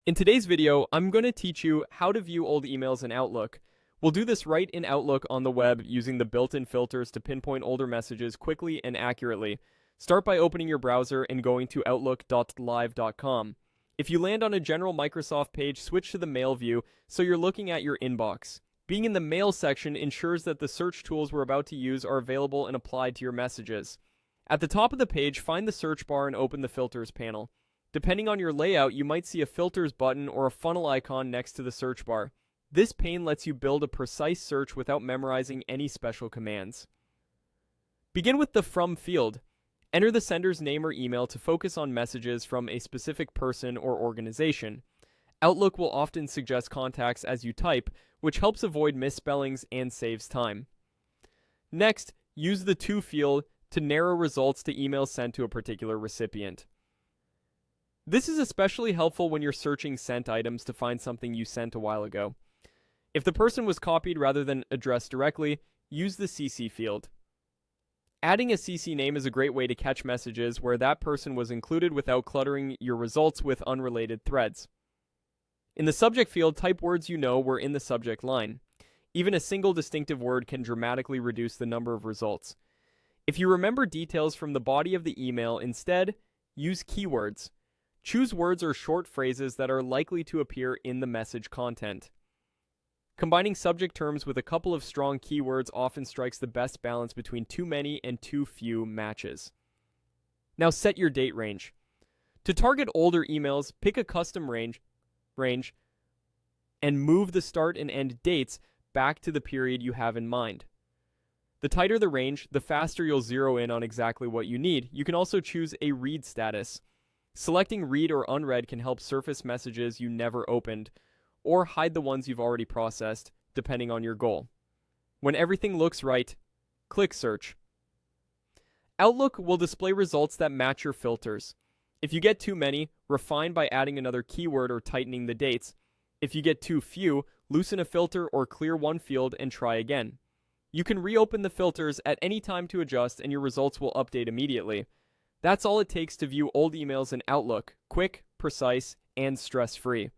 In today's video, I'm going to teach you how to view old emails in Outlook. We'll do this right in Outlook on the web using the built-in filters to pinpoint older messages quickly and accurately. Start by opening your browser and going to outlook.live.com. If you land on a general Microsoft page, switch to the Mail view so you're looking at your inbox. Being in the Mail section ensures that the search tools we're about to use are available and applied to your messages. At the top of the page, find the search bar and open the Filters panel. Depending on your layout, you might see a Filters button or a funnel icon next to the search bar. This pane lets you build a precise search without memorizing any special commands. Begin with the From field. Enter the sender's name or email to focus on messages from a specific person or organization. Outlook will often suggest contacts as you type, which helps avoid misspellings and saves time. Next, use the To field to narrow results to emails sent to a particular recipient. This is especially helpful when you're searching sent items to find something you sent a while ago. If the person was copied rather than addressed directly, use the CC field. Adding a CC name is a great way to catch messages where that person was included without cluttering your results with unrelated threads. In the subject field, type words you know were in the subject line. Even a single distinctive word can dramatically reduce the number of results. If you remember details from the body of the email, instead, use keywords. Choose words or short phrases that are likely to appear in the message content. Combining subject terms with a couple of strong keywords often strikes the best balance between too many and too few matches. Now set your date range. To target older emails, pick a custom range and move the start and end dates back to the period you have in mind. The tighter the range, the faster you'll zero in on exactly what you need. You can also choose a read status. Selecting read or unread can help surface messages you never opened, or hide the ones you've already processed, depending on your goal. When everything looks right, click Search. Outlook will display results that match your filters. If you get too many, refine by adding another keyword or tightening the dates. If you get too few, loosen a filter or clear one field and try again. You can reopen the filters at any time to adjust, and your results will update immediately. That's all it takes to view old emails in Outlook, quick, precise, and stress-free.